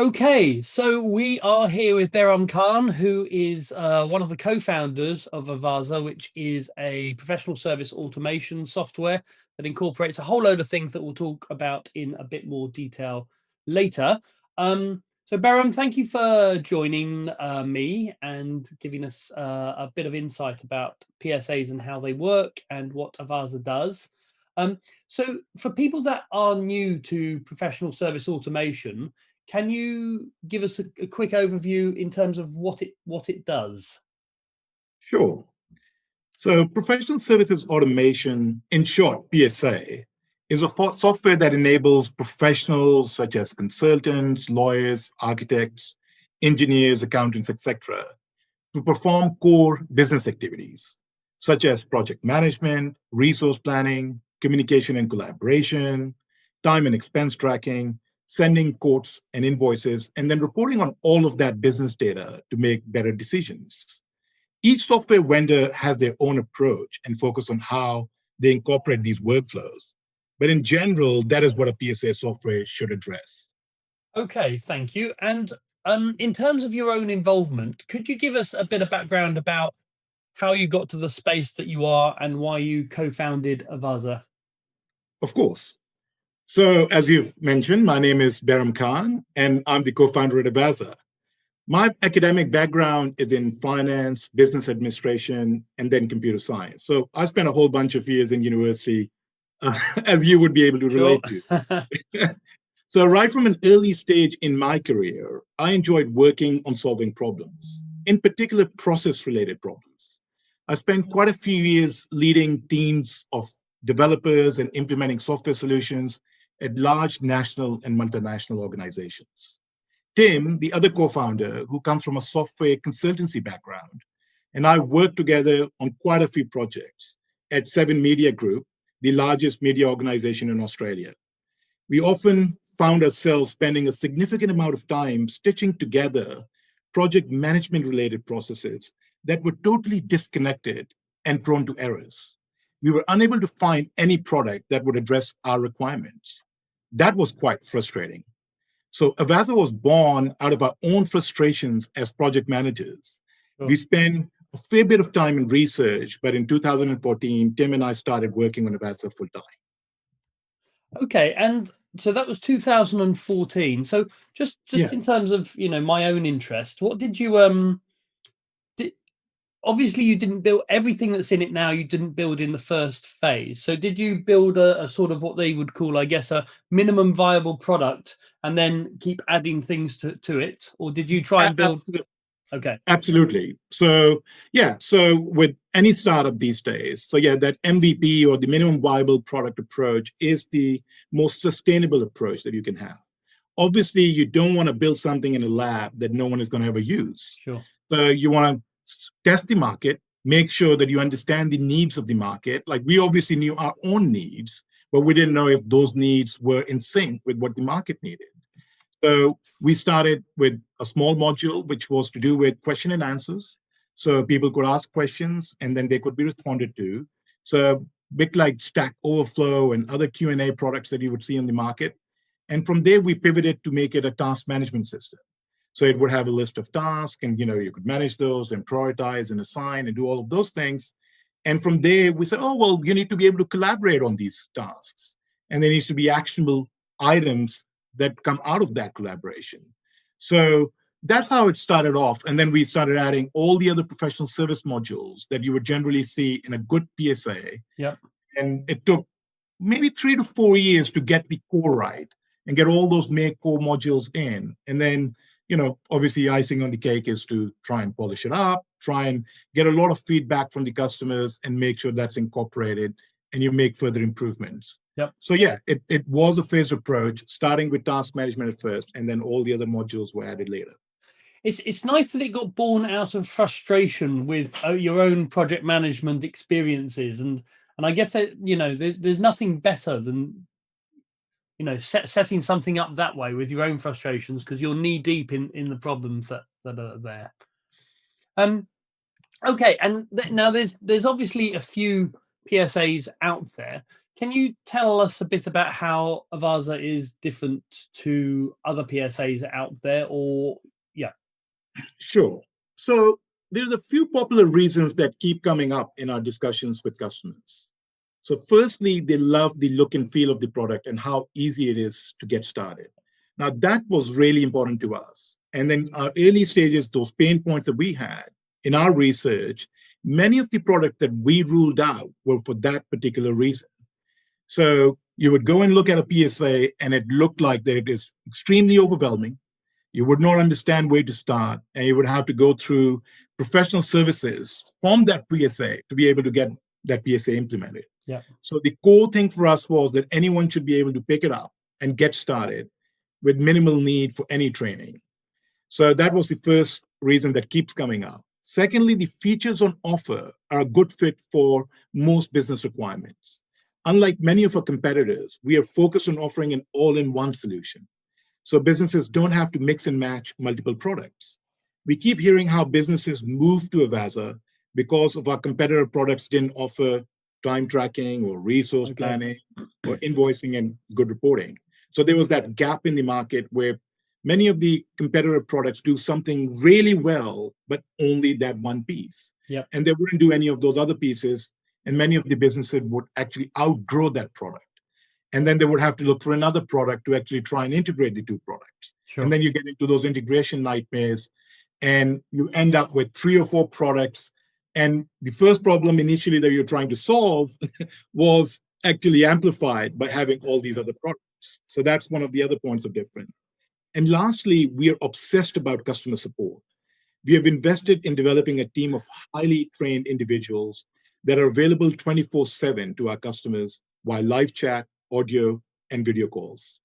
Okay, so we are here with Behram Khan, who is one of the co-founders of Avaza, which is a professional service automation software that incorporates a whole load of things that we'll talk about in a bit more detail later. So Behram, thank you for joining me and giving us a bit of insight about PSAs and how they work and what Avaza does. So for people that are new to professional service automation, can you give us a quick overview in terms of what it does? Sure. So, professional services automation, in short, PSA, is a software that enables professionals such as consultants, lawyers, architects, engineers, accountants, etc., to perform core business activities such as project management, resource planning, communication and collaboration, time and expense tracking, sending quotes and invoices, and then reporting on all of that business data to make better decisions. Each software vendor has their own approach and focus on how they incorporate these workflows. But in general, that is what a PSA software should address. Okay, thank you. And in terms of your own involvement, could you give us a bit of background about how you got to the space that you are and why you co-founded Avaza? Of course. So, as you've mentioned, my name is Behram Khan, and I'm the co founder at Avaza. My academic background is in finance, business administration, and then computer science. So, I spent a whole bunch of years in university, as you would be able to Sure. relate to. So, right from an early stage in my career, I enjoyed working on solving problems, in particular, process related problems. I spent quite a few years leading teams of developers and implementing software solutions at large national and multinational organizations. Tim, the other co founder, who comes from a software consultancy background, and I worked together on quite a few projects at Seven Media Group, the largest media organization in Australia. We often found ourselves spending a significant amount of time stitching together project management related processes that were totally disconnected and prone to errors. We were unable to find any product that would address our requirements. That was quite frustrating. So Avaza was born out of our own frustrations as project managers. Sure. We spent a fair bit of time in research, but in 2014, Tim and I started working on Avaza full time. Okay, and so that was 2014. So just Yeah. in terms of, my own interest, what did you did, obviously you didn't build everything that's in it now, you didn't build in the first phase. So did you build a sort of what they would call, I guess, a minimum viable product and then keep adding things to it? Or did you try and build? Absolutely. Okay. Absolutely. So, yeah, so with any startup these days, so yeah, that MVP or the minimum viable product approach is the most sustainable approach that you can have. Obviously, you don't want to build something in a lab that no one is going to ever use. Sure. So, you want to test the market, make sure that you understand the needs of the market. Like we obviously knew our own needs, but we didn't know if those needs were in sync with what the market needed. So we started with a small module, which was to do with question and answers. So people could ask questions and then they could be responded to. So bit like Stack Overflow and other Q&A products that you would see in the market. And from there, we pivoted to make it a task management system. So it would have a list of tasks and, you could manage those and prioritize and assign and do all of those things. And from there, we said, oh, well, you need to be able to collaborate on these tasks. And there needs to be actionable items that come out of that collaboration. So that's how it started off. And then we started adding all the other professional service modules that you would generally see in a good PSA. Yeah. And it took maybe 3 to 4 years to get the core right and get all those make core modules in. And then, obviously icing on the cake is to try and polish it up, try and get a lot of feedback from the customers and make sure that's incorporated and you make further improvements. Yep. So yeah, it was a phased approach, starting with task management at first, and then all the other modules were added later. It's nice that it got born out of frustration with your own project management experiences, and I guess that there's nothing better than setting something up that way with your own frustrations because you're knee deep in the problems that are there. Okay, and now there's obviously a few PSAs out there. Can you tell us a bit about how Avaza is different to other PSAs out there? Or yeah, Sure. So there's a few popular reasons that keep coming up in our discussions with customers. So firstly, they love the look and feel of the product and how easy it is to get started. Now that was really important to us. And then our early stages, those pain points that we had in our research, many of the products that we ruled out were for that particular reason. So you would go and look at a PSA and it looked like that it is extremely overwhelming. You would not understand where to start, and you would have to go through professional services from that PSA to be able to get that PSA implemented. yeah, So the core thing for us was that anyone should be able to pick it up and get started with minimal need for any training. So that was the first reason that keeps coming up. Secondly, the features on offer are a good fit for most business requirements. Unlike many of our competitors, we are focused on offering an all-in-one solution. So businesses don't have to mix and match multiple products. We keep hearing how businesses move to Avaza because of our competitor products didn't offer time tracking or resource planning or invoicing and good reporting. So there was that gap in the market where many of the competitor products do something really well, but only that one piece. yeah, And they wouldn't do any of those other pieces. And many of the businesses would actually outgrow that product. And then they would have to look for another product to actually try and integrate the two products. sure. And then you get into those integration nightmares and you end up with 3 or 4 products. And the first problem initially that you're trying to solve was actually amplified by having all these other products. So that's one of the other points of difference. And lastly, we are obsessed about customer support. We have invested in developing a team of highly trained individuals that are available 24/7 to our customers via live chat, audio, and video calls.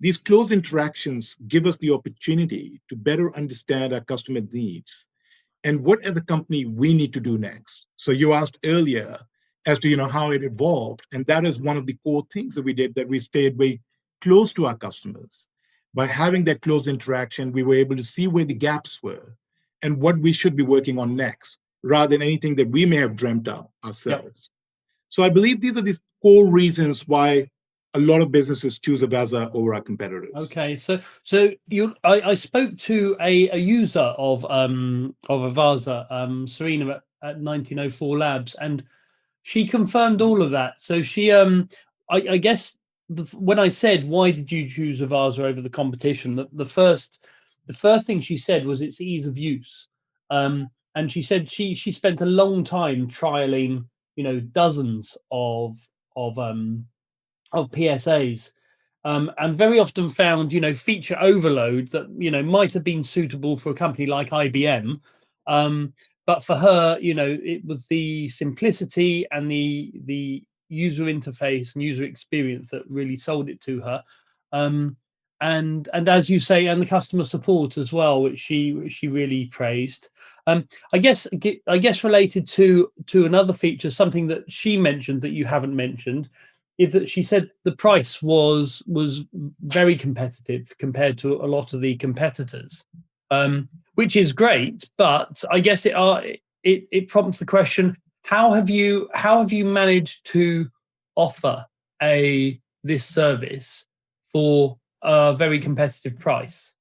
These close interactions give us the opportunity to better understand our customer needs and what as a company we need to do next. So you asked earlier as to how it evolved, and that is one of the core things that we did, that we stayed very close to our customers. By having that close interaction, we were able to see where the gaps were and what we should be working on next, rather than anything that we may have dreamt up ourselves. So I believe these are the core reasons why a lot of businesses choose Avaza over our competitors. Okay, so I spoke to a user of Avaza, Serena at 1904 Labs, and she confirmed all of that. So she I guess when I said, why did you choose Avaza over the competition, the first thing she said was its ease of use. And she said she spent a long time trialing dozens of PSAs, and very often found feature overload that might have been suitable for a company like IBM, but for her it was the simplicity and the user interface and user experience that really sold it to her. And as you say, and the customer support as well, which she really praised. I guess related to another feature, something that she mentioned that you haven't mentioned, is that she said the price was very competitive compared to a lot of the competitors, which is great. But I guess it prompts the question: how have you managed to offer this service for a very competitive price?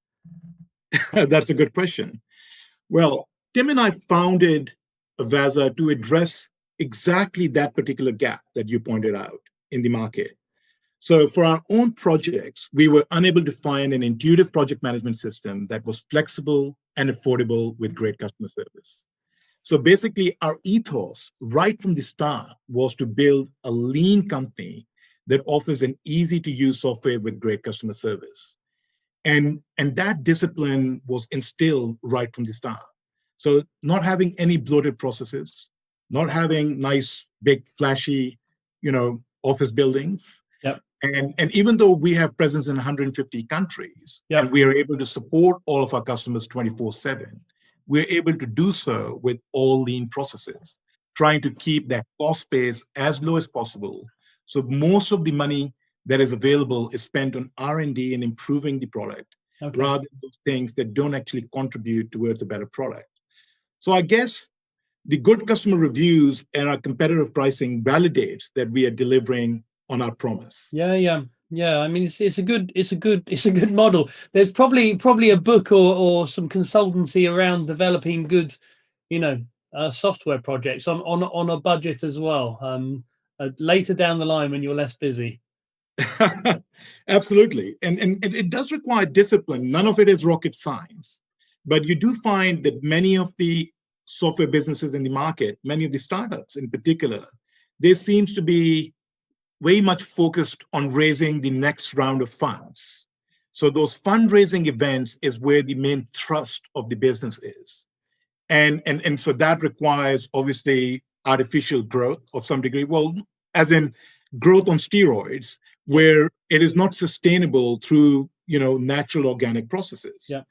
That's a good question. Well, Tim and I founded Avaza to address exactly that particular gap that you pointed out in the market. So for our own projects, we were unable to find an intuitive project management system that was flexible and affordable with great customer service. So basically, our ethos right from the start was to build a lean company that offers an easy to use software with great customer service. And that discipline was instilled right from the start. So not having any bloated processes, not having nice, big, flashy, office buildings. Yep. And even though we have presence in 150 countries, Yep. and we are able to support all of our customers 24/7, we're able to do so with all lean processes, trying to keep that cost base as low as possible. So most of the money that is available is spent on R&D and improving the product, rather than those things that don't actually contribute towards a better product. So I guess the good customer reviews and our competitive pricing validates that we are delivering on our promise. Yeah. I mean, it's a good model. There's probably a book or some consultancy around developing good, software projects on a budget as well. Later down the line when you're less busy. Absolutely. And it does require discipline. None of it is rocket science. But you do find that many of the software businesses in the market, many of the startups in particular, they seems to be very much focused on raising the next round of funds. So those fundraising events is where the main thrust of the business is. And so that requires obviously artificial growth of some degree. Well, as in growth on steroids, where it is not sustainable through natural organic processes. Yeah.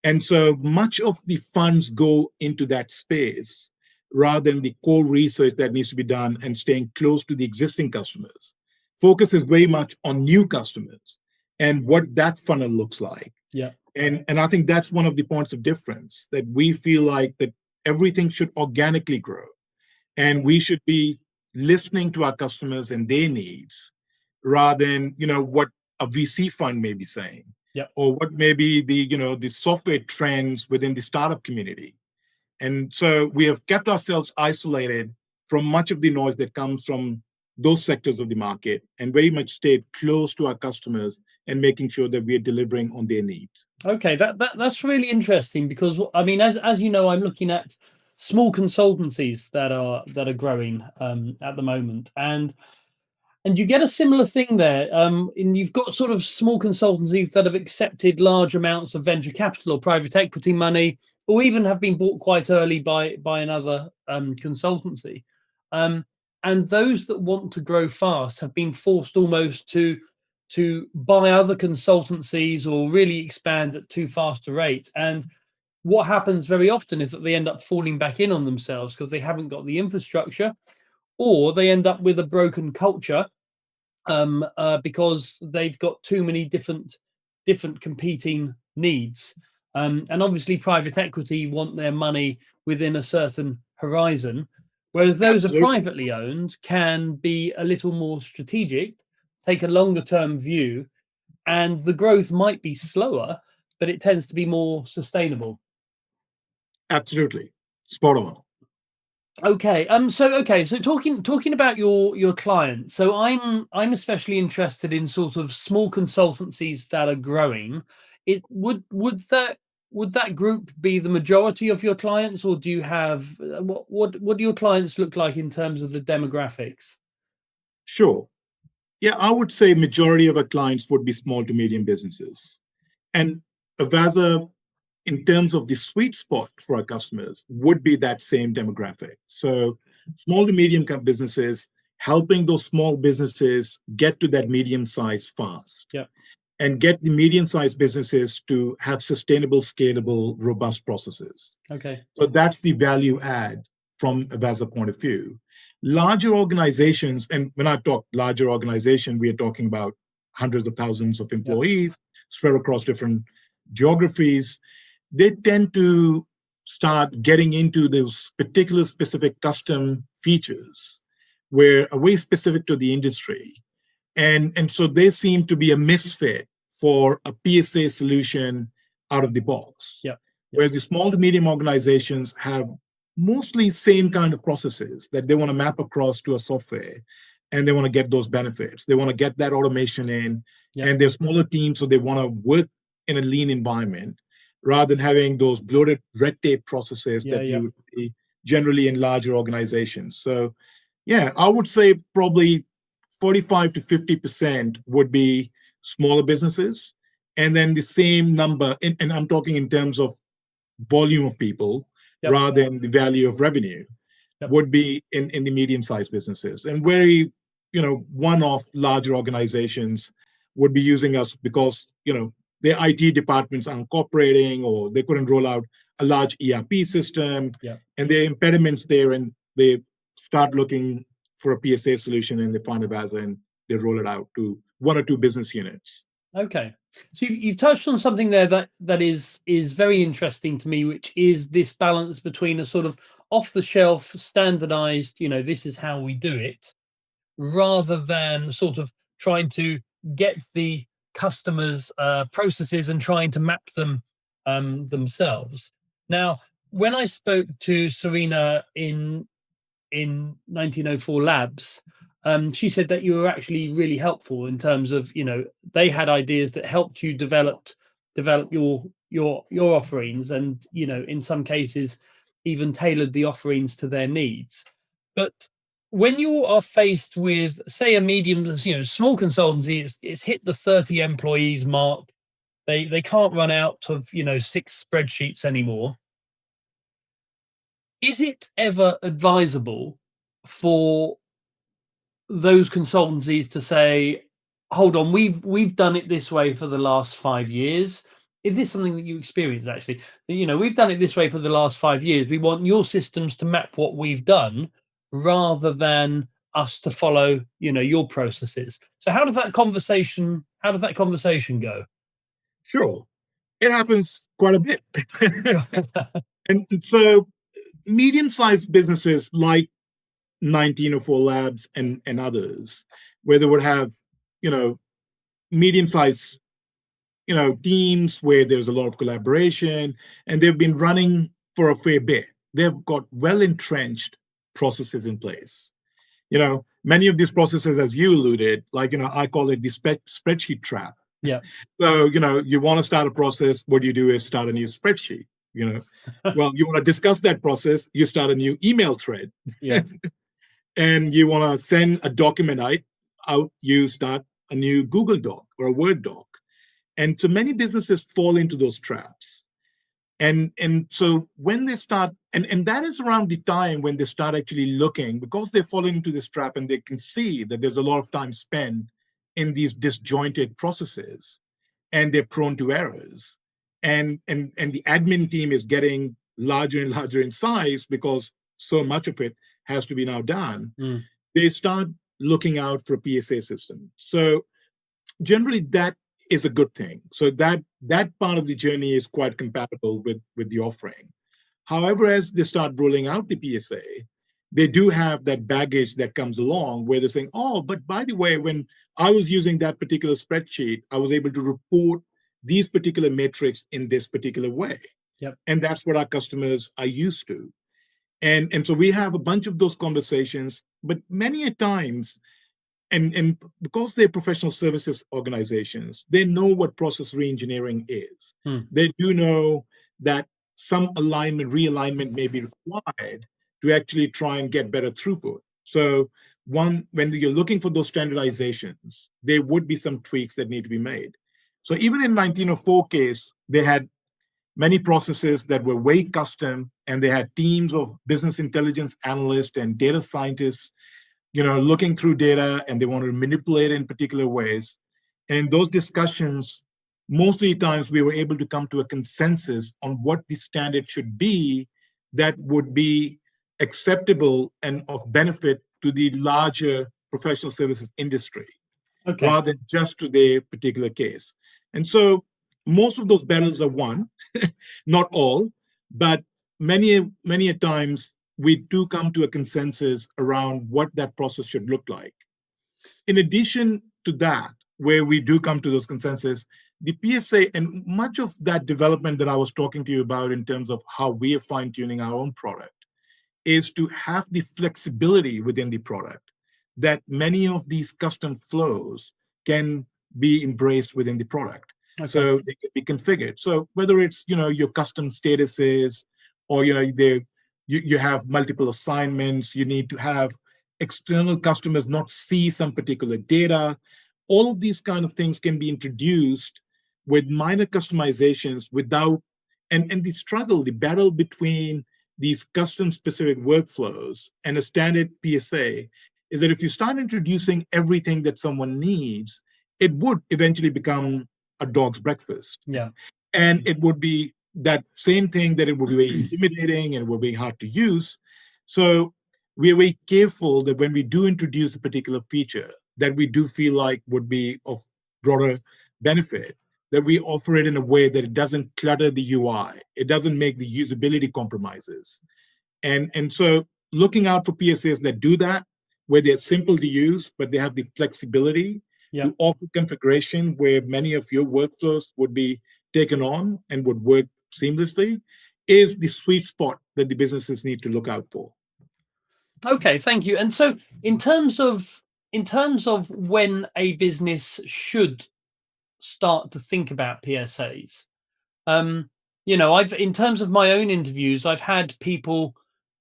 And so much of the funds go into that space rather than the core research that needs to be done and staying close to the existing customers. Focus is very much on new customers and what that funnel looks like. Yeah. And I think that's one of the points of difference, that we feel like that everything should organically grow and we should be listening to our customers and their needs rather than what a VC fund may be saying. Yeah. Or what may be the software trends within the startup community. And so we have kept ourselves isolated from much of the noise that comes from those sectors of the market and very much stayed close to our customers and making sure that we are delivering on their needs. Okay, that's really interesting, because I mean, as you know, I'm looking at small consultancies that are growing at the moment, and you get a similar thing there. And you've got sort of small consultancies that have accepted large amounts of venture capital or private equity money, or even have been bought quite early by another consultancy. And those that want to grow fast have been forced almost to buy other consultancies or really expand at too fast a rate. And what happens very often is that they end up falling back in on themselves because they haven't got the infrastructure, or they end up with a broken culture because they've got too many different competing needs. And obviously private equity want their money within a certain horizon, whereas those Absolutely. are privately owned can be a little more strategic, take a longer term view, and the growth might be slower, but it tends to be more sustainable. Absolutely. Spot on. Okay. So talking about your clients. So I'm especially interested in sort of small consultancies that are growing. It would that group be the majority of your clients, or do you have what do your clients look like in terms of the demographics? Sure. Yeah, I would say majority of our clients would be small to medium businesses. And Avaza, in terms of the sweet spot for our customers, would be that same demographic. So small to medium businesses, helping those small businesses get to that medium size fast. Yeah. And get the medium-sized businesses to have sustainable, scalable, robust processes. Okay. So that's the value add from Avaza point of view. Larger organizations, and when I talk larger organization, we are talking about hundreds of thousands of employees spread across different geographies. They tend to start getting into those particular specific custom features where are very specific to the industry. And so they seem to be a misfit for a PSA solution out of the box. Yeah. Whereas the small to medium organizations have mostly same kind of processes that they want to map across to a software, and they want to get those benefits. They want to get that automation in, and they're smaller teams, so they want to work in a lean environment rather than having those bloated red tape processes that you would see generally in larger organizations. So, yeah, I would say probably 45 to 50% would be smaller businesses. And then the same number, and I'm talking in terms of volume of people rather than the value of revenue, would be in the medium-sized businesses. And very, one-off larger organizations would be using us because, their IT departments aren't cooperating, or they couldn't roll out a large ERP system, and there are impediments there, and they start looking for a PSA solution, and they find Avaza and they roll it out to one or two business units. Okay. So you've touched on something there that is very interesting to me, which is this balance between a sort of off the shelf, standardized, this is how we do it, rather than sort of trying to get the customers' processes and trying to map them themselves. Now, when I spoke to Serena in 1904 Labs, she said that you were actually really helpful in terms of, they had ideas that helped you develop your offerings, and in some cases even tailored the offerings to their needs. But when you are faced with, say, a medium, small consultancy, it's hit the 30 employees mark, they can't run out of 6 spreadsheets anymore. Is it ever advisable for those consultancies to say, hold on, we've done it this way for the last 5 years? Is this something that you experience, actually? We've done it this way for the last 5 years. We want your systems to map what we've done rather than us to follow, your processes. So how does that conversation go? Sure. It happens quite a bit. And so medium-sized businesses like 1904 Labs and others, where they would have, medium-sized, teams where there's a lot of collaboration, and they've been running for a fair bit. They've got well-entrenched processes in place. Many of these processes, as you alluded, like, I call it the spreadsheet trap. Yeah. So, you want to start a process, what you do is start a new spreadsheet. Well, you want to discuss that process, you start a new email thread. Yeah. And you want to send a document out, you start a new Google Doc or a Word doc. And so many businesses fall into those traps. And so when they start, and that is around the time when they start actually looking, because they're falling into this trap and they can see that there's a lot of time spent in these disjointed processes, and they're prone to errors. And the admin team is getting larger and larger in size because so much of it has to be now done. They start looking out for a PSA system. So generally that is a good thing. So that part of the journey is quite compatible with the offering. However, as they start rolling out the PSA, they do have that baggage that comes along where they're saying, oh, but by the way, when I was using that particular spreadsheet, I was able to report these particular metrics in this particular way. Yep. And that's what our customers are used to. And so we have a bunch of those conversations, but many a times, and because they're professional services organizations, they know what process reengineering is. They do know that some realignment may be required to actually try and get better throughput. So when you're looking for those standardizations, there would be some tweaks that need to be made. So even in 1904 case, they had many processes that were way custom, and they had teams of business intelligence analysts and data scientists, looking through data, and they wanted to manipulate it in particular ways. And in those discussions, most of the times we were able to come to a consensus on what the standard should be that would be acceptable and of benefit to the larger professional services industry, rather than just to their particular case. And so most of those battles are won, not all, but many a times we do come to a consensus around what that process should look like. In addition to that, where we do come to those consensus, the PSA and much of that development that I was talking to you about in terms of how we are fine-tuning our own product is to have the flexibility within the product that many of these custom flows can be embraced within the product. So they can be configured. So whether it's, your custom statuses, or, you have multiple assignments, you need to have external customers not see some particular data. All of these kind of things can be introduced with minor customizations without, and the battle between these custom specific workflows and a standard PSA is that if you start introducing everything that someone needs, it would eventually become a dog's breakfast. Yeah. And it would be that same thing, that it would be very intimidating and it would be hard to use. So we are very careful that when we do introduce a particular feature that we do feel like would be of broader benefit, that we offer it in a way that it doesn't clutter the UI, it doesn't make the usability compromises. And so looking out for PSAs that do that, where they're simple to use, but they have the flexibility Yeah. to offer configuration where many of your workflows would be taken on and would work seamlessly, is the sweet spot that the businesses need to look out for. Okay, thank you. And so in terms of when a business should start to think about PSAs, I've, in terms of my own interviews, I've had people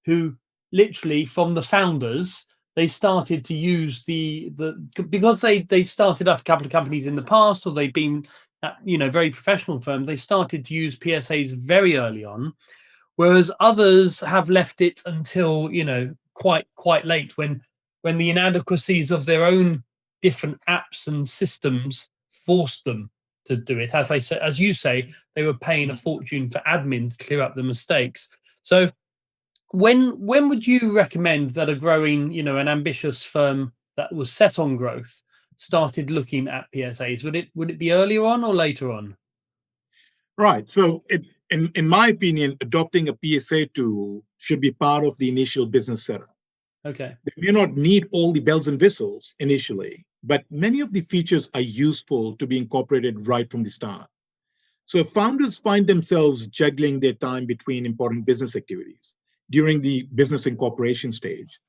who literally from the founders, they started to use the because they started up a couple of companies in the past, or they've been at, very professional firms. They started to use PSAs very early on, whereas others have left it until quite late, when the inadequacies of their own different apps and systems forced them to do it. As they say, as you say, they were paying a fortune for admin to clear up the mistakes. So when would you recommend that a growing, an ambitious firm that was set on growth started looking at PSAs? Would it be earlier on or later on? Right. So in my opinion, adopting a PSA tool should be part of the initial business setup. Okay. They may not need all the bells and whistles initially, but many of the features are useful to be incorporated right from the start. So if founders find themselves juggling their time between important business activities during the business incorporation stage,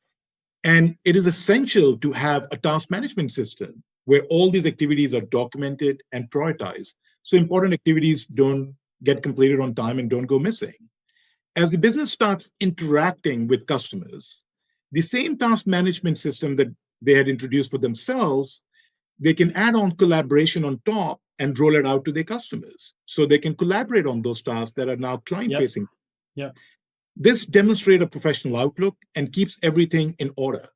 and it is essential to have a task management system where all these activities are documented and prioritized, so important activities don't get completed on time and don't go missing. As the business starts interacting with customers, the same task management system that they had introduced for themselves, they can add on collaboration on top and roll it out to their customers. So they can collaborate on those tasks that are now client-facing. Yeah. This demonstrates a professional outlook and keeps everything in order.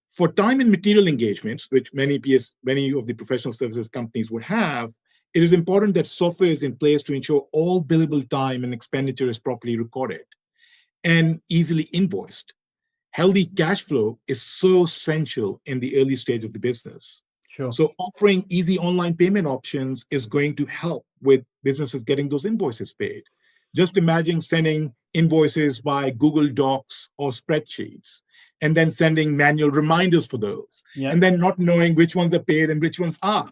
For time and material engagements, which many of the professional services companies would have, it is important that software is in place to ensure all billable time and expenditure is properly recorded and easily invoiced. Healthy cash flow is so essential in the early stage of the business. Sure. So offering easy online payment options is going to help with businesses getting those invoices paid. Just imagine sending invoices by Google Docs or spreadsheets, and then sending manual reminders for those, and then not knowing which ones are paid and which ones are.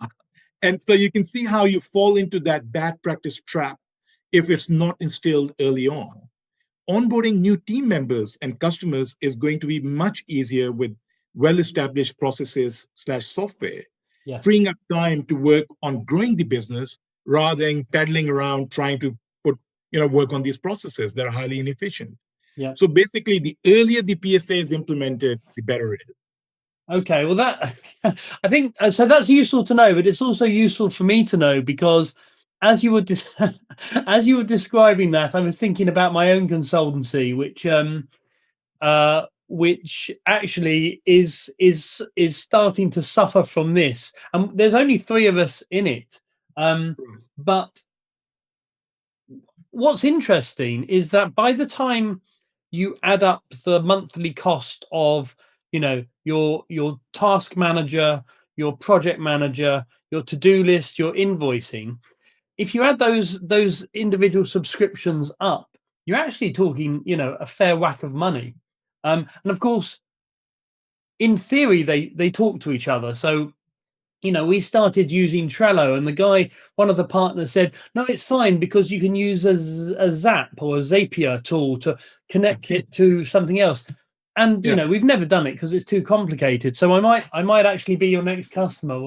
And so you can see how you fall into that bad practice trap if it's not instilled early on. Onboarding new team members and customers is going to be much easier with well-established processes/software, freeing up time to work on growing the business rather than pedaling around trying to work on these processes that are highly inefficient. Yeah. So basically, the earlier the PSA is implemented, the better it is. Okay, well, that I think so. That's useful to know, but it's also useful for me to know, because as you were as you were describing that, I was thinking about my own consultancy, which actually is starting to suffer from this. And there's only 3 of us in it, but what's interesting is that by the time you add up the monthly cost of your task manager, your project manager, your to-do list, your invoicing, if you add those individual subscriptions up, you're actually talking a fair whack of money. And of course, in theory, they talk to each other. So we started using Trello, and one of the partners said, no, it's fine because you can use a Zap or a Zapier tool to connect it to something else. And, we've never done it because it's too complicated. So I might actually be your next customer.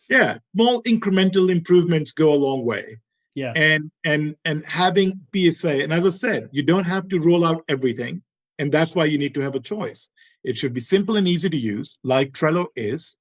Yeah, small incremental improvements go a long way. Yeah. And having PSA, and as I said, you don't have to roll out everything. And that's why you need to have a choice. It should be simple and easy to use, like Trello is.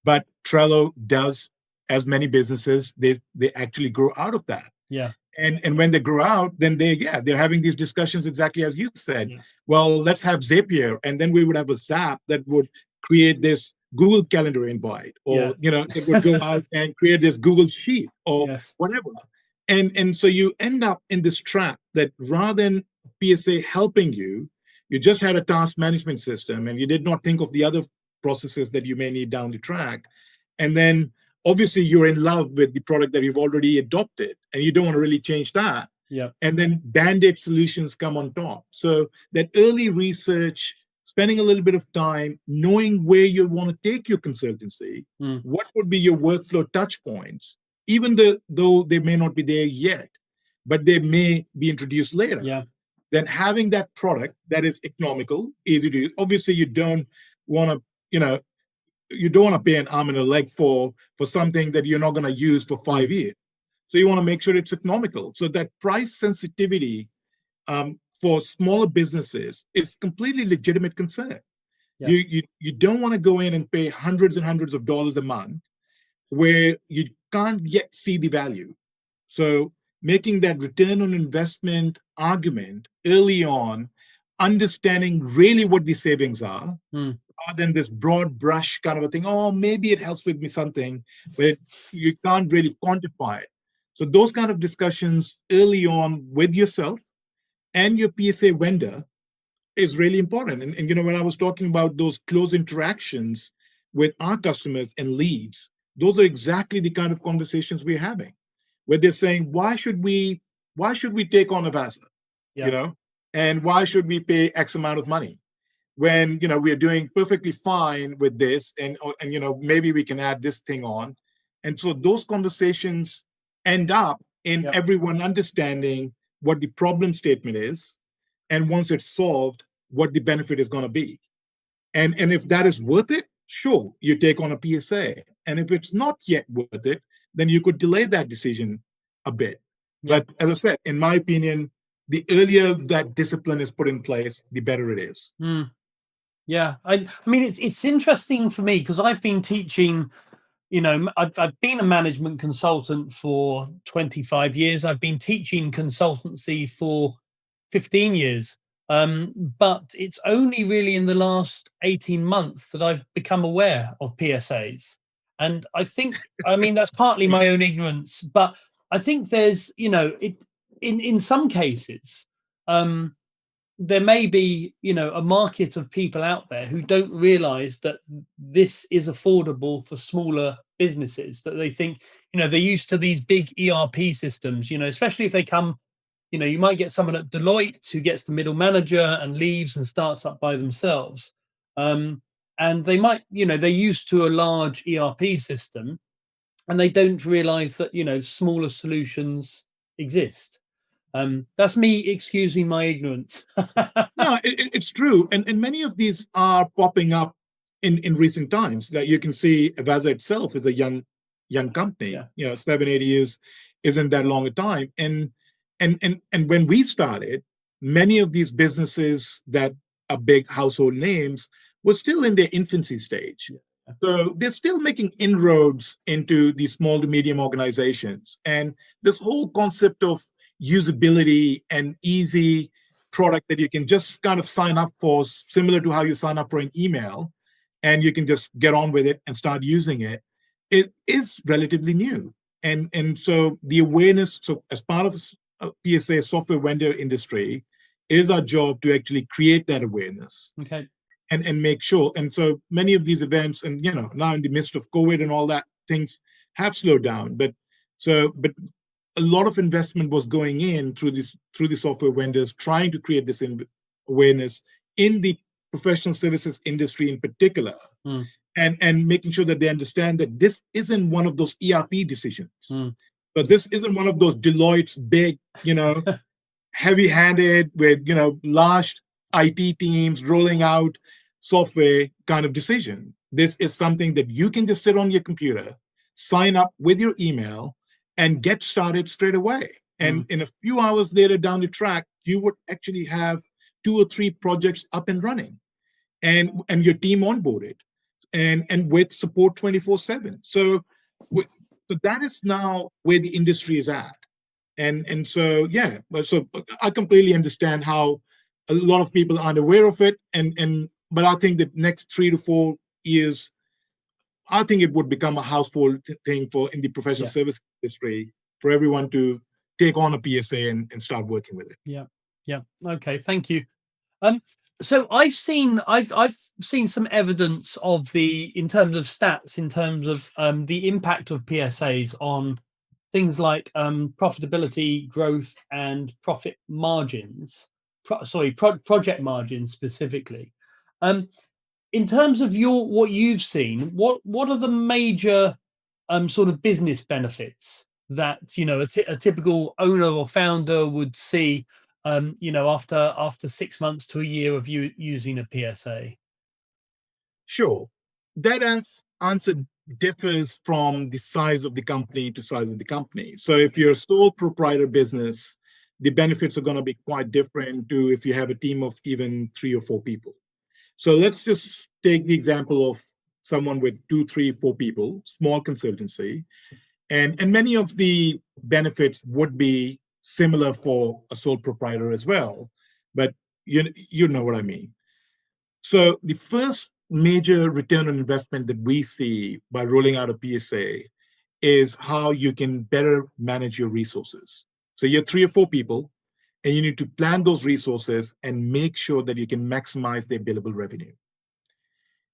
But Trello does, as many businesses, they actually grow out of that. Yeah. And when they grow out, then they're having these discussions exactly as you said. Yeah. Well, let's have Zapier, and then we would have a Zap that would create this Google Calendar invite, or it would go out and create this Google Sheet or whatever. And so you end up in this trap that rather than PSA helping you, you just had a task management system and you did not think of the other processes that you may need down the track. And then obviously you're in love with the product that you've already adopted and you don't want to really change that. Yeah. And then band-aid solutions come on top. So that early research, spending a little bit of time, knowing where you want to take your consultancy, what would be your workflow touch points, even though they may not be there yet, but they may be introduced later. Yeah. Then having that product that is economical, easy to use. Obviously, you don't want to, you don't want to pay an arm and a leg for something that you're not going to use for 5 years. So you want to make sure it's economical. So that price sensitivity for smaller businesses, it's completely legitimate concern. Yeah. You don't want to go in and pay hundreds and hundreds of dollars a month where you can't yet see the value. So making that return on investment argument early on, understanding really what the savings are, rather than this broad brush kind of a thing. Oh, maybe it helps with me something, but you can't really quantify it. So those kind of discussions early on with yourself and your PSA vendor is really important. And when I was talking about those close interactions with our customers and leads, those are exactly the kind of conversations we're having, where they're saying, why should we take on Avaza? And why should we pay X amount of money when we are doing perfectly fine with this, and maybe we can add this thing on. And so those conversations end up in everyone understanding what the problem statement is, and once it's solved, what the benefit is going to be. And if that is worth it, sure, you take on a PSA. And if it's not yet worth it, then you could delay that decision a bit. But as I said, in my opinion, the earlier that discipline is put in place, the better it is. Yeah, I mean, it's interesting for me because I've been teaching. I've been a management consultant for 25 years. I've been teaching consultancy for 15 years. But it's only really in the last 18 months that I've become aware of PSAs. And I think, that's partly my own ignorance, but I think there's, in some cases, there may be, a market of people out there who don't realize that this is affordable for smaller businesses, that they think, they're used to these big ERP systems, especially if they come, you might get someone at Deloitte who gets the middle manager and leaves and starts up by themselves. And they might, they're used to a large ERP system and they don't realize that, smaller solutions exist. That's me excusing my ignorance. No, it's true. And many of these are popping up in recent times. That you can see Avaza itself is a young company. 7-8 years isn't that long a time. And when we started, many of these businesses that are big household names were still in their infancy stage. So they're still making inroads into these small to medium organizations. And this whole concept of usability and easy product that you can just kind of sign up for, similar to how you sign up for an email, and you can just get on with it and start using it, it is relatively new. And so the awareness, so as part of a PSA software vendor industry, it is our job to actually create that awareness. Okay. And make sure. And so many of these events, and now in the midst of COVID and all that, things have slowed down. But a lot of investment was going in through the software vendors trying to create this awareness in the professional services industry in particular, and making sure that they understand that this isn't one of those ERP decisions. But this isn't one of those Deloitte's big, heavy-handed with large IT teams rolling out software kind of decision. This is something that you can just sit on your computer, sign up with your email, and get started straight away. And in a few hours later down the track, you would actually have 2 or 3 projects up and running, and your team onboarded, and with support 24/7. So that is now where the industry is at. And so so I completely understand how a lot of people aren't aware of it, but I think the next 3 to 4 years, I think it would become a household thing in the professional service industry for everyone to take on a PSA and start working with it. Yeah. Okay. Thank you. So I've seen some evidence of in terms of stats, in terms of the impact of PSAs on things like profitability, growth, and profit margins. Project margins specifically. In terms of what you've seen, what are the major sort of business benefits that a typical owner or founder would see after 6 months to a year of you using a PSA? Sure. That answer differs from the size of the company to size of the company. So if you're a sole proprietor business, the benefits are going to be quite different to if you have a team of even 3 or 4 people. So let's just take the example of someone with 2, 3, 4 people, small consultancy, and many of the benefits would be similar for a sole proprietor as well. But you know what I mean. So the first major return on investment that we see by rolling out a PSA is how you can better manage your resources. So you're 3 or 4 people, and you need to plan those resources and make sure that you can maximize their billable revenue.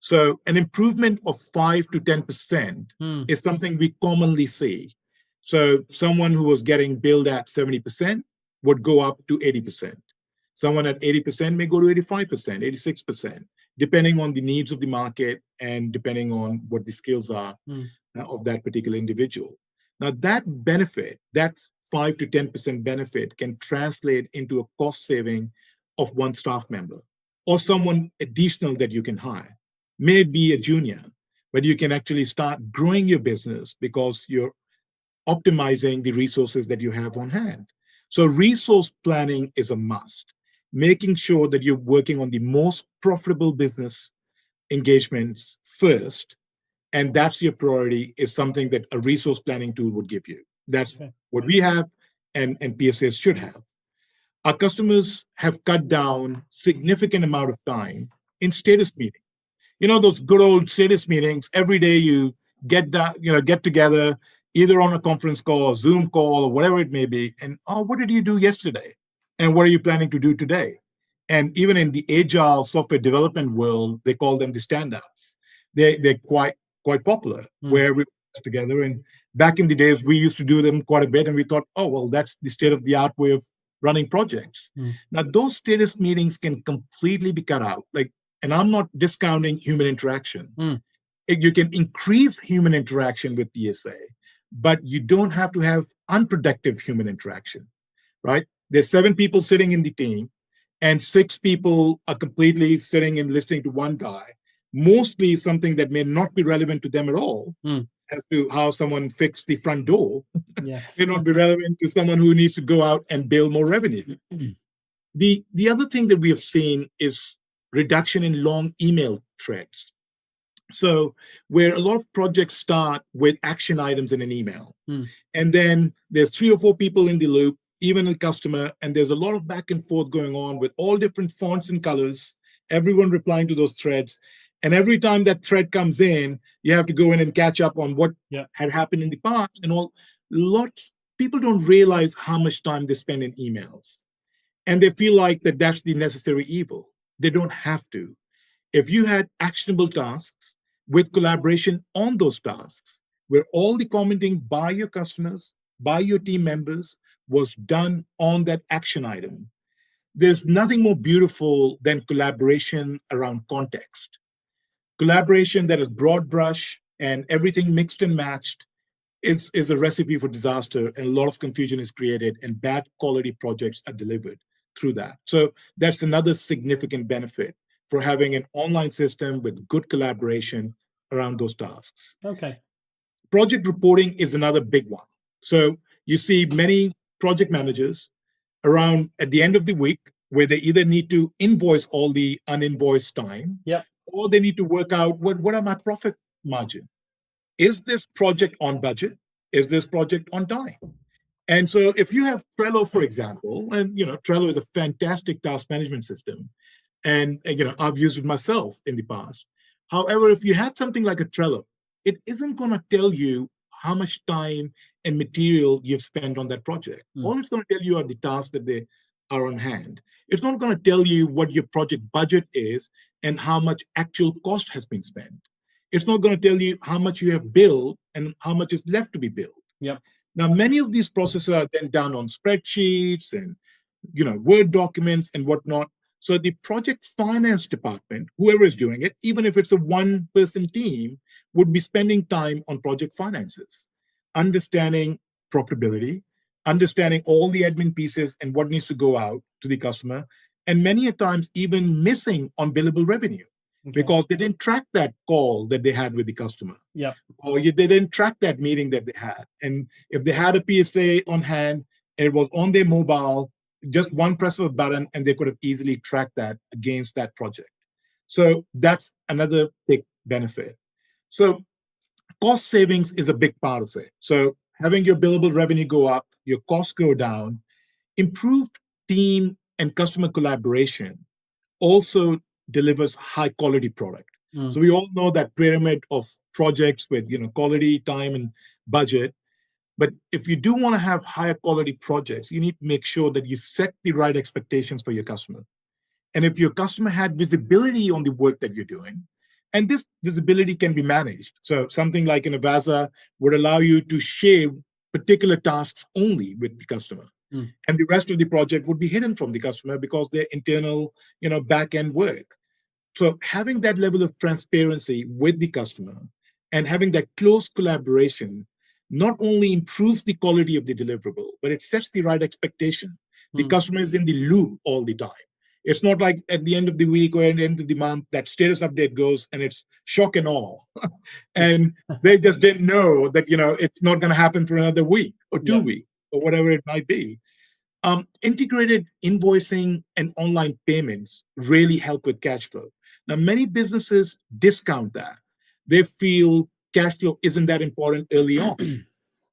So an improvement of 5 to 10% is something we commonly see. So someone who was getting billed at 70% would go up to 80%. Someone at 80% may go to 85%, 86%, depending on the needs of the market and depending on what the skills are of that particular individual. Now, that benefit, that 5 to 10% benefit, can translate into a cost saving of 1 staff member or someone additional that you can hire. May be a junior, but you can actually start growing your business because you're optimizing the resources that you have on hand. So resource planning is a must. Making sure that you're working on the most profitable business engagements first, and that's your priority, is something that a resource planning tool would give you. That's what we have, and PSAs should have. Our customers have cut down significant amount of time in status meetings. Those good old status meetings. Every day you get together, either on a conference call or Zoom call or whatever it may be, and what did you do yesterday? And what are you planning to do today? And even in the agile software development world, they call them the stand-ups. They're quite popular, where everyone gets together. And back in the days, we used to do them quite a bit, and we thought, oh, well, that's the state-of-the-art way of running projects. Now, those status meetings can completely be cut out. And I'm not discounting human interaction. You can increase human interaction with PSA, but you don't have to have unproductive human interaction, right? There's 7 people sitting in the team, and 6 people are completely sitting and listening to one guy, mostly something that may not be relevant to them at all, as to how someone fixed the front door. May not be relevant to someone who needs to go out and build more revenue. The other thing that we have seen is reduction in long email threads. So where a lot of projects start with action items in an email, and then there's 3 or 4 people in the loop, even a customer, and there's a lot of back and forth going on with all different fonts and colors, everyone replying to those threads. And every time that thread comes in, you have to go in and catch up on what had happened in the past. And people don't realize how much time they spend in emails. And they feel like that's the necessary evil. They don't have to. If you had actionable tasks with collaboration on those tasks, where all the commenting by your customers, by your team members, was done on that action item, there's nothing more beautiful than collaboration around context. Collaboration that is broad brush and everything mixed and matched is a recipe for disaster, and a lot of confusion is created, and bad quality projects are delivered through that. So that's another significant benefit for having an online system with good collaboration around those tasks. Okay. Project reporting is another big one. So you see many project managers around at the end of the week where they either need to invoice all the uninvoiced time, or they need to work out what are my profit margin? Is this project on budget? Is this project on time? And so if you have Trello, for example, and Trello is a fantastic task management system, and I've used it myself in the past. However, if you had something like a Trello, it isn't going to tell you how much time and material you've spent on that project. All it's going to tell you are the tasks that they are on hand. It's not going to tell you what your project budget is and how much actual cost has been spent. It's not going to tell you how much you have billed and how much is left to be billed. Now, many of these processes are then done on spreadsheets and Word documents and whatnot. So the project finance department, whoever is doing it, even if it's a one-person team, would be spending time on project finances, understanding profitability, understanding all the admin pieces and what needs to go out to the customer, and many a times even missing on billable revenue because they didn't track that call that they had with the customer. Yeah. Or they didn't track that meeting that they had. And if they had a PSA on hand, it was on their mobile, just one press of a button, and they could have easily tracked that against that project. So that's another big benefit. So cost savings is a big part of it. So having your billable revenue go up, your costs go down, improved team and customer collaboration also delivers high quality product. So we all know that pyramid of projects with quality, time, and budget. But if you do want to have higher quality projects, you need to make sure that you set the right expectations for your customer. And if your customer had visibility on the work that you're doing, and this visibility can be managed. So something like an Avaza would allow you to share particular tasks only with the customer. And the rest of the project would be hidden from the customer because they're internal, back-end work. So having that level of transparency with the customer and having that close collaboration not only improves the quality of the deliverable, but it sets the right expectation. The customer is in the loop all the time. It's not like at the end of the week or at the end of the month that status update goes and it's shock and awe. And they just didn't know that, it's not going to happen for another week or 2 weeks or whatever it might be. Integrated invoicing and online payments really help with cash flow. Now, many businesses discount that. They feel cash flow isn't that important early on.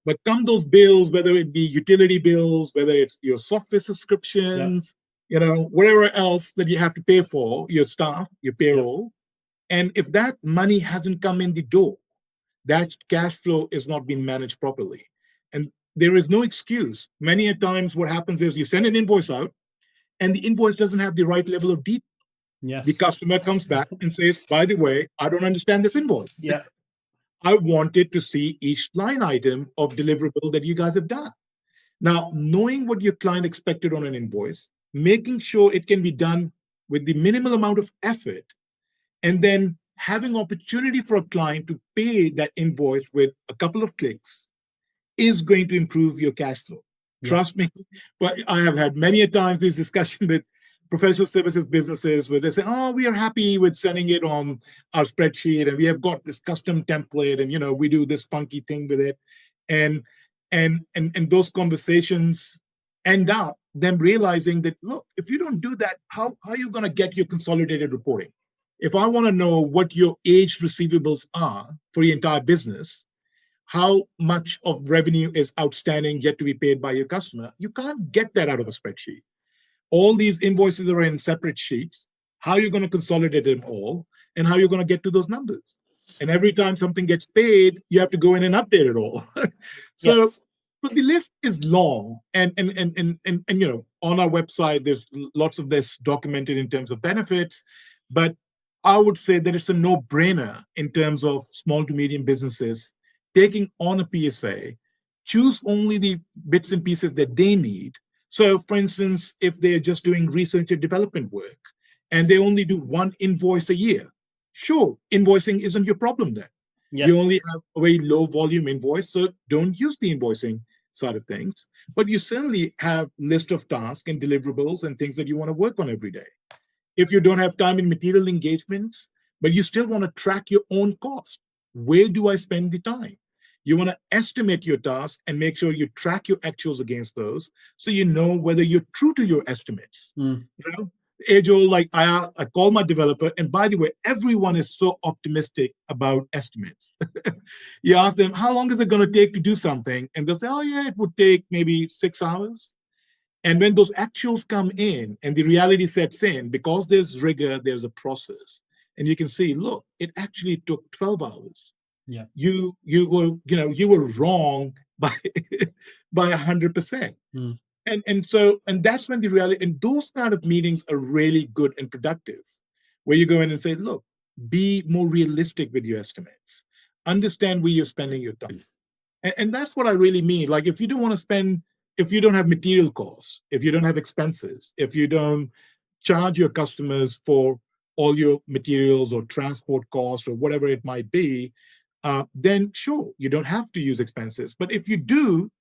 But come those bills, whether it be utility bills, whether it's your software subscriptions, whatever else that you have to pay for, your staff, your payroll. And if that money hasn't come in the door, that cash flow is not being managed properly. And there is no excuse. Many a times what happens is you send an invoice out and the invoice doesn't have the right level of detail. Yes. The customer comes back and says, by the way, I don't understand this invoice. Yeah. I wanted to see each line item of deliverable that you guys have done. Now, knowing what your client expected on an invoice, making sure it can be done with the minimal amount of effort, and then having opportunity for a client to pay that invoice with a couple of clicks is going to improve your cash flow. Trust me. But I have had many a times this discussion with professional services businesses where they say, oh, we are happy with sending it on our spreadsheet and we have got this custom template and we do this funky thing with it. And those conversations end up them realizing that, look, if you don't do that, how are you going to get your consolidated reporting? If I want to know what your aged receivables are for your entire business, how much of revenue is outstanding yet to be paid by your customer, you can't get that out of a spreadsheet. All these invoices are in separate sheets. How are you going to consolidate them all? And how are you going to get to those numbers? And every time something gets paid, you have to go in and update it all. So the list is long. And on our website, there's lots of this documented in terms of benefits. But I would say that it's a no-brainer in terms of small to medium businesses taking on a PSA, choose only the bits and pieces that they need. So, for instance, if they're just doing research and development work and they only do one invoice a year, sure, invoicing isn't your problem then. Yes. You only have a very low volume invoice, so don't use the invoicing side of things. But you certainly have list of tasks and deliverables and things that you want to work on every day. If you don't have time in material engagements, but you still want to track your own cost, where do I spend the time? You want to estimate your tasks and make sure you track your actuals against those so you know whether you're true to your estimates. Age-old, like I call my developer, and by the way, everyone is so optimistic about estimates. You ask them, how long is it going to take to do something? And they'll say, oh yeah, it would take maybe 6 hours. And when those actuals come in and the reality sets in, because there's rigor, there's a process. And you can see, look, it actually took 12 hours. Yeah. You were wrong by 100%. And that's when the reality, and those kind of meetings are really good and productive, where you go in and say, look, be more realistic with your estimates. Understand where you're spending your time. And that's what I really mean. Like, if you don't want to spend, if you don't have material costs, if you don't have expenses, if you don't charge your customers for all your materials or transport costs or whatever it might be, then sure, you don't have to use expenses. But if you do,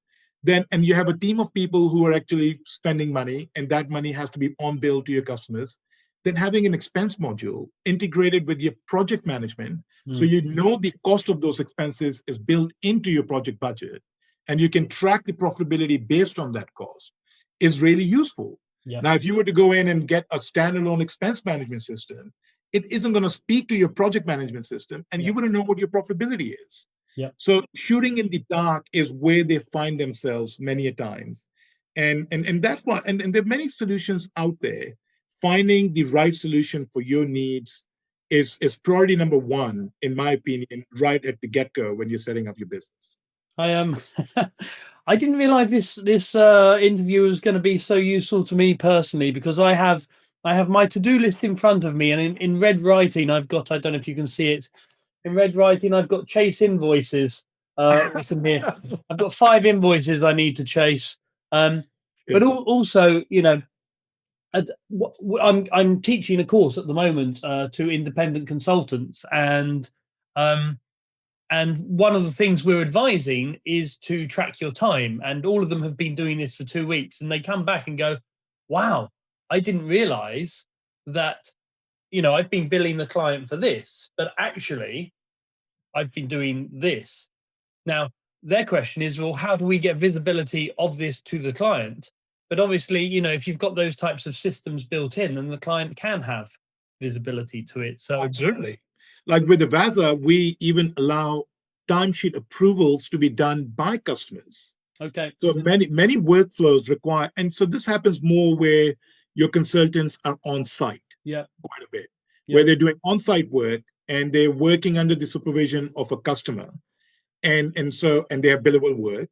then, and you have a team of people who are actually spending money, and that money has to be on bill to your customers, then having an expense module integrated with your project management, so you know the cost of those expenses is built into your project budget, and you can track the profitability based on that cost, is really useful. Yeah. Now, if you were to go in and get a standalone expense management system, it isn't going to speak to your project management system, and you wouldn't know what your profitability is. Yeah. So shooting in the dark is where they find themselves many a times. And that's why, and there are many solutions out there. Finding the right solution for your needs is priority number one, in my opinion, right at the get-go when you're setting up your business. I I didn't realize this interview was going to be so useful to me personally, because I have my to-do list in front of me, and in red writing I've got, I don't know if you can see it, in red writing I've got chase invoices written here. I've got 5 invoices I need to chase. But also, you know, I'm teaching a course at the moment to independent consultants, and one of the things we're advising is to track your time. And all of them have been doing this for 2 weeks, and they come back and go, wow, I didn't realize that, you know, I've been billing the client for this, but actually I've been doing this. Now, their question is, well, how do we get visibility of this to the client? But obviously, you know, if you've got those types of systems built in, then the client can have visibility to it. So absolutely. Like with Avaza, we even allow timesheet approvals to be done by customers. okay. So many workflows require, and so this happens more where your consultants are on site. Yeah. Quite a bit. Yeah. Where they're doing on-site work and they're working under the supervision of a customer. And they have billable work.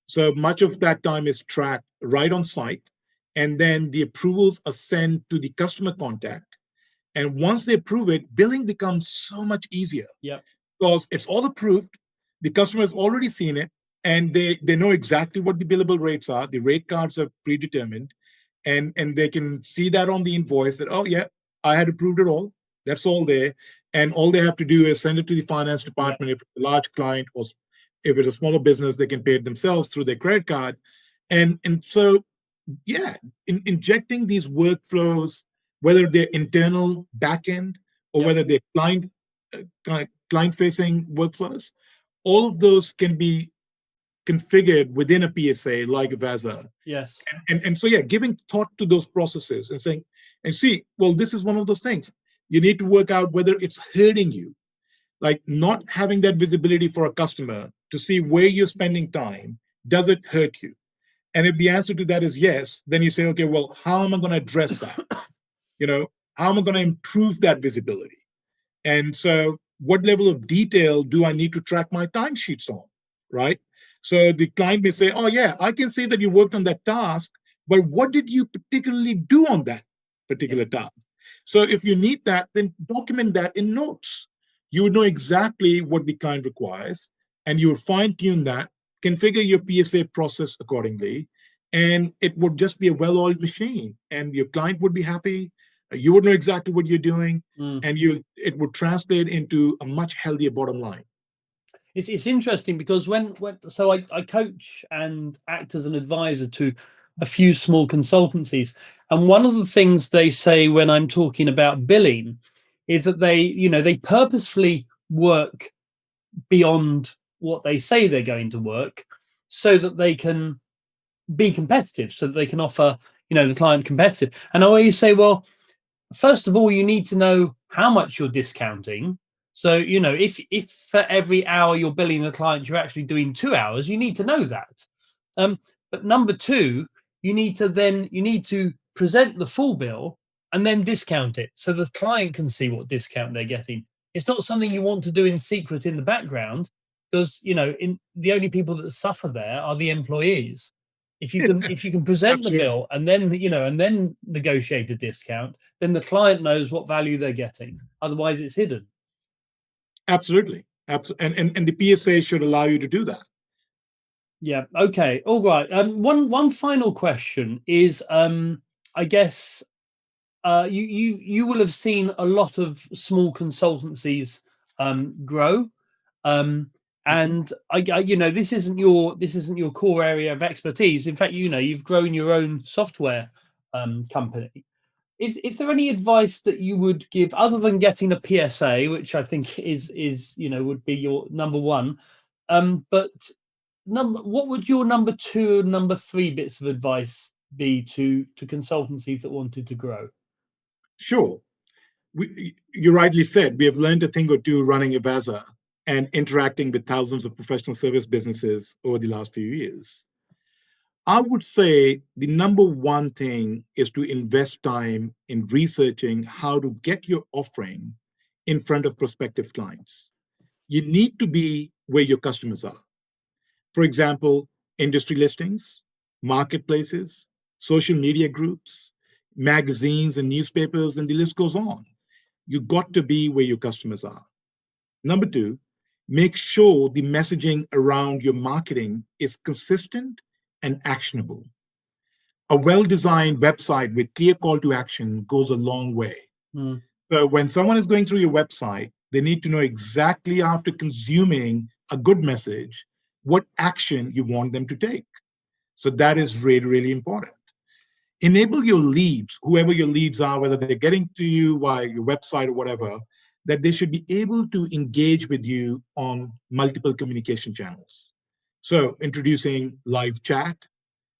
So much of that time is tracked right on site. And then the approvals are sent to the customer contact. And once they approve it, billing becomes so much easier. Yeah. Because it's all approved, the customer has already seen it, and they know exactly what the billable rates are. The rate cards are predetermined, and they can see that on the invoice that, oh yeah, I had approved it all. That's all there. And all they have to do is send it to the finance department. If it's a large client, or if it's a smaller business, they can pay it themselves through their credit card. And so, yeah, injecting these workflows, whether they're internal backend or whether they're client-facing workflows, all of those can be configured within a PSA like Avaza. Yes. And so, yeah, giving thought to those processes and saying, and see, well, this is one of those things. You need to work out whether it's hurting you. Like, not having that visibility for a customer to see where you're spending time, does it hurt you? And if the answer to that is yes, then you say, okay, well, how am I going to address that? You know, how am I going to improve that visibility? And so what level of detail do I need to track my timesheets on, right? So the client may say, oh yeah, I can say that you worked on that task, but what did you particularly do on that particular task? So if you need that, then document that in notes. You would know exactly what the client requires, and you would fine-tune that, configure your PSA process accordingly, and it would just be a well-oiled machine, and your client would be happy. You would know exactly what you're doing, and it would translate into a much healthier bottom line. It's interesting because when so I coach and act as an advisor to a few small consultancies, and one of the things they say when I'm talking about billing is that they purposefully work beyond what they say they're going to work, so that they can be competitive, so that they can offer the client competitive. And I always say, well, first of all, you need to know how much you're discounting. So, if for every hour you're billing the client, you're actually doing 2 hours, you need to know that. But number two, you need to present the full bill and then discount it so the client can see what discount they're getting. It's not something you want to do in secret in the background, because the only people that suffer there are the employees. If you can present the bill and then negotiate a discount, then the client knows what value they're getting. Otherwise, it's hidden. Absolutely. And the PSA should allow you to do that. Yeah. Okay. All right. One final question is, I guess, you will have seen a lot of small consultancies grow, Mhm. and this isn't your core area of expertise. In fact, you've grown your own software company. Is there any advice that you would give other than getting a PSA, which I think is would be your number one, but what would your number two and number three bits of advice be to consultancies that wanted to grow? Sure. You rightly said, we have learned a thing or two running Avaza and interacting with thousands of professional service businesses over the last few years. I would say the number one thing is to invest time in researching how to get your offering in front of prospective clients. You need to be where your customers are. For example, industry listings, marketplaces, social media groups, magazines and newspapers, and the list goes on. You got to be where your customers are. Number two, make sure the messaging around your marketing is consistent and actionable. A well-designed website with clear call to action goes a long way. Mm, So when someone is going through your website, they need to know exactly after consuming a good message, what action you want them to take. So that is really, really important. Enable your leads, whoever your leads are, whether they're getting to you via your website or whatever, that they should be able to engage with you on multiple communication channels. So introducing live chat,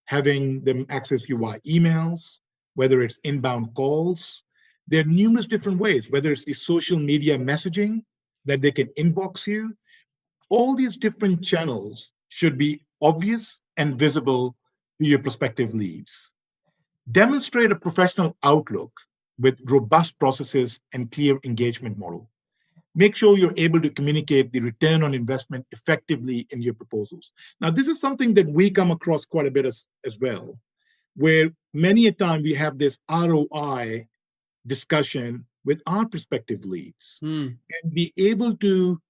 having them access you via emails, whether it's inbound calls. There are numerous different ways, whether it's the social media messaging that they can inbox you. All these different channels should be obvious and visible to your prospective leads. Demonstrate a professional outlook with robust processes and clear engagement model. Make sure you're able to communicate the return on investment effectively in your proposals. Now, this is something that we come across quite a bit as well, where many a time we have this ROI discussion with our prospective leads mm, and be able to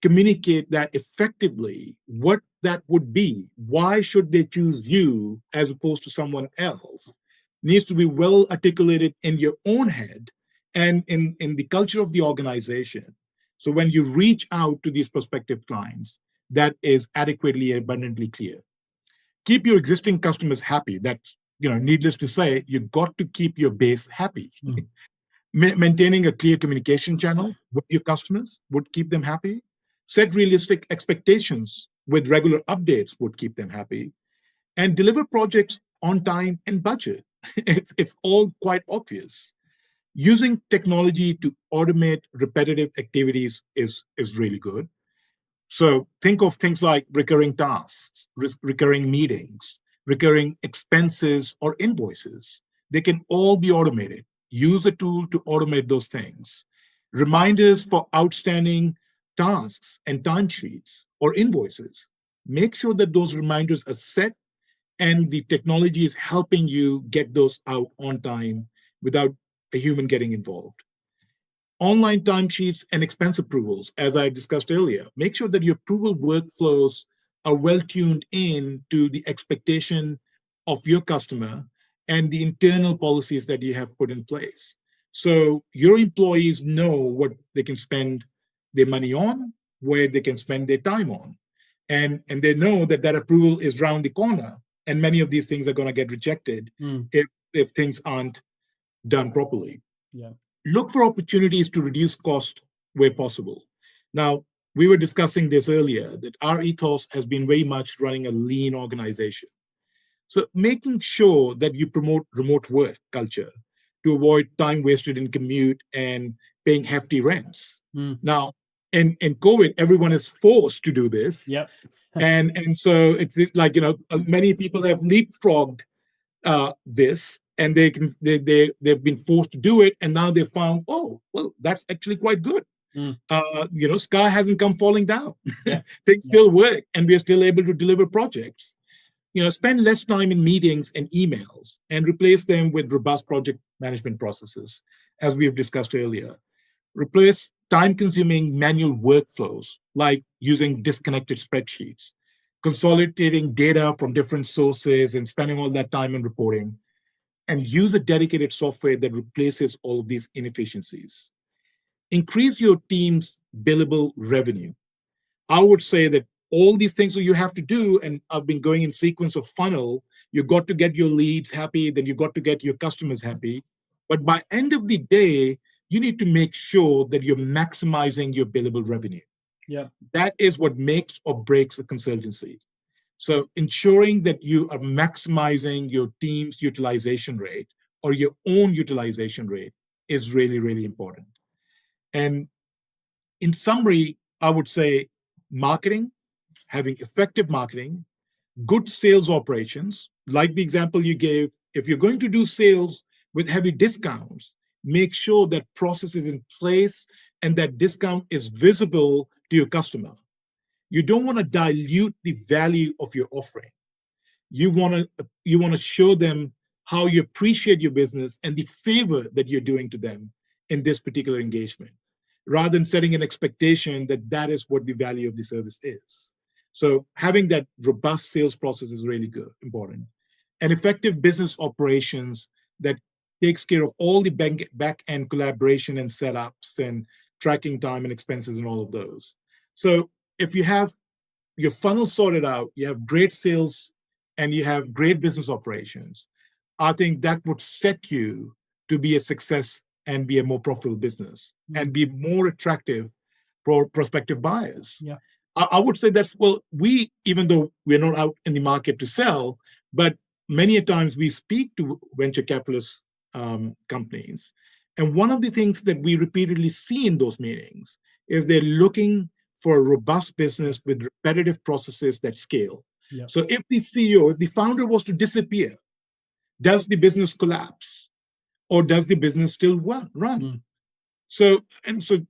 communicate that effectively, what that would be. Why should they choose you as opposed to someone else? Needs to be well articulated in your own head and in the culture of the organization. So when you reach out to these prospective clients, that is adequately and abundantly clear. Keep your existing customers happy. That's, needless to say, you got to keep your base happy. mm. Maintaining a clear communication channel with your customers would keep them happy. Set realistic expectations with regular updates would keep them happy. And deliver projects on time and budget. It's all quite obvious. Using technology to automate repetitive activities is really good. So think of things like recurring tasks, recurring meetings, recurring expenses, or invoices. They can all be automated. Use a tool to automate those things. Reminders for outstanding tasks and timesheets or invoices. Make sure that those reminders are set and the technology is helping you get those out on time without a human getting involved. Online timesheets and expense approvals, as I discussed earlier. Make sure that your approval workflows are well tuned in to the expectation of your customer and the internal policies that you have put in place. So your employees know what they can spend their money on, where they can spend their time on. And they know that that approval is round the corner. And many of these things are going to get rejected Mm, if things aren't done properly. yeah. Look for opportunities to reduce cost where possible. Now, we were discussing this earlier that our ethos has been very much running a lean organization. So, making sure that you promote remote work culture to avoid time wasted in commute and paying hefty rents. Mm, Now, in COVID, everyone is forced to do this. yep. And so it's like, many people have leapfrogged this and they've been forced to do it and now they found, oh well, that's actually quite good. Mm, Sky hasn't come falling down. yeah. Things Yeah. still work and we're still able to deliver projects. Spend less time in meetings and emails and replace them with robust project management processes, as we've discussed earlier. Replace time consuming manual workflows like using disconnected spreadsheets. consolidating data from different sources and spending all that time in reporting, and use a dedicated software that replaces all of these inefficiencies. Increase your team's billable revenue. I would say that all these things that you have to do, and I've been going in sequence of funnel, you got to get your leads happy, then you got to get your customers happy. But by end of the day, you need to make sure that you're maximizing your billable revenue. Yeah. That is what makes or breaks a consultancy. So ensuring that you are maximizing your team's utilization rate or your own utilization rate is really, really important. And in summary, I would say marketing, having effective marketing, good sales operations, like the example you gave. If you're going to do sales with heavy discounts, make sure that process is in place and that discount is visible to your customer. You don't want to dilute the value of your offering. You want to show them how you appreciate your business and the favor that you're doing to them in this particular engagement, rather than setting an expectation that that is what the value of the service is. So having that robust sales process is really good, important. And effective business operations that takes care of all the back-end collaboration and setups and tracking time and expenses and all of those. So if you have your funnel sorted out, you have great sales, and you have great business operations, I think that would set you to be a success and be a more profitable business and be more attractive for prospective buyers. Yeah. I would say that's, well, even though we're not out in the market to sell, but many a times we speak to venture capitalist companies. And one of the things that we repeatedly see in those meetings is they're looking for a robust business with repetitive processes that scale. Yeah. So if the CEO, if the founder was to disappear, does the business collapse or does the business still run? So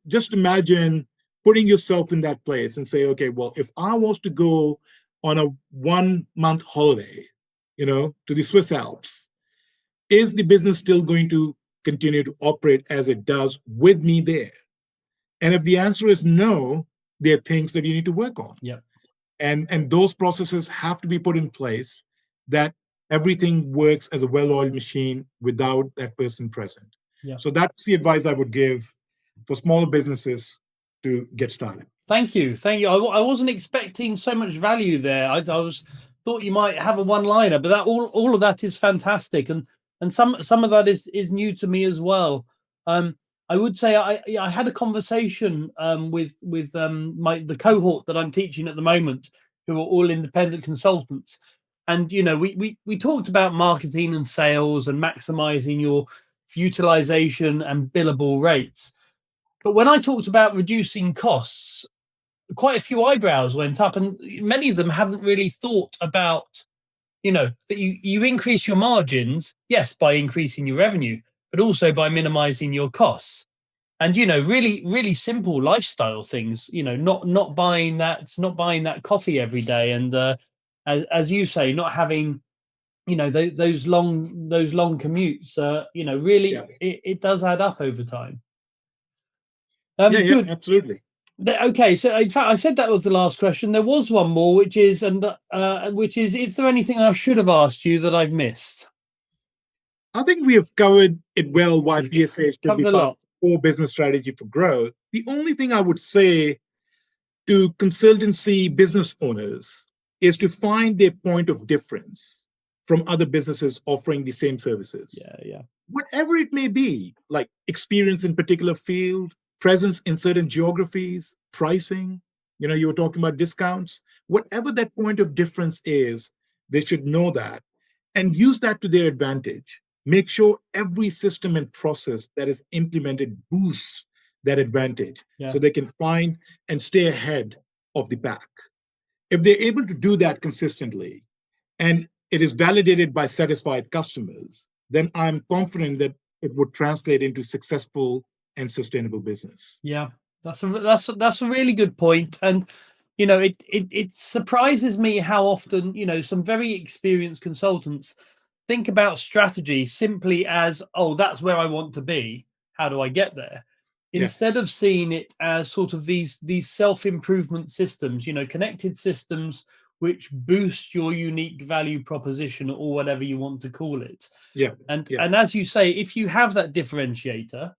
just imagine putting yourself in that place and say, okay, well, if I was to go on a 1-month holiday, to the Swiss Alps, is the business still going to continue to operate as it does with me there? And if the answer is no, there are things that you need to work on. Yeah. And those processes have to be put in place, that everything works as a well-oiled machine without that person present. Yeah. So that's the advice I would give for smaller businesses to get started. Thank you. I wasn't expecting so much value there. I thought you might have a one-liner, but that all of that is fantastic, and some of that is new to me as well. I would say I had a conversation with the cohort that I'm teaching at the moment, who are all independent consultants, and we talked about marketing and sales and maximizing your utilization and billable rates. But when I talked about reducing costs, quite a few eyebrows went up, and many of them haven't really thought about, that you increase your margins, yes, by increasing your revenue, but also by minimizing your costs. And really, really simple lifestyle things. Not buying that coffee every day, and as you say, not having those long commutes. Really, Yeah. it does add up over time. Yeah, absolutely. Okay, so in fact, I said that was the last question. There was one more, which is, is there anything I should have asked you that I've missed? I think we have covered it well. Why GSA should be Covered a part lot. of the core business strategy for growth. The only thing I would say to consultancy business owners is to find their point of difference from other businesses offering the same services. Yeah. Whatever it may be, like experience in particular field, presence in certain geographies, pricing, you were talking about discounts, whatever that point of difference is, they should know that and use that to their advantage. Make sure every system and process that is implemented boosts that advantage, so they can find and stay ahead of the pack. If they're able to do that consistently and it is validated by satisfied customers, then I'm confident that it would translate into successful and sustainable business. Yeah, that's a really good point. And it surprises me how often some very experienced consultants think about strategy simply as, oh, that's where I want to be, how do I get there, instead of seeing it as sort of these self-improvement systems, connected systems which boost your unique value proposition, or whatever you want to call it. Yeah. And as you say, if you have that differentiator,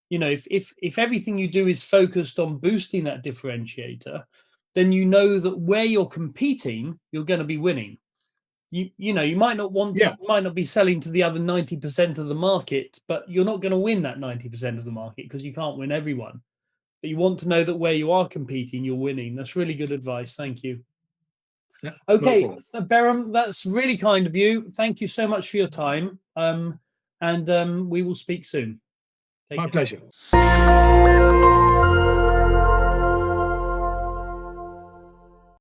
if everything you do is focused on boosting that differentiator, then you know that where you're competing, you're going to be winning. You might not want to, might not be selling to the other 90% of the market, but you're not going to win that 90% of the market because you can't win everyone. But you want to know that where you are competing, you're winning. That's really good advice. Thank you. Yeah, okay, no Behram, that's really kind of you. Thank you so much for your time. And we will speak soon. My pleasure.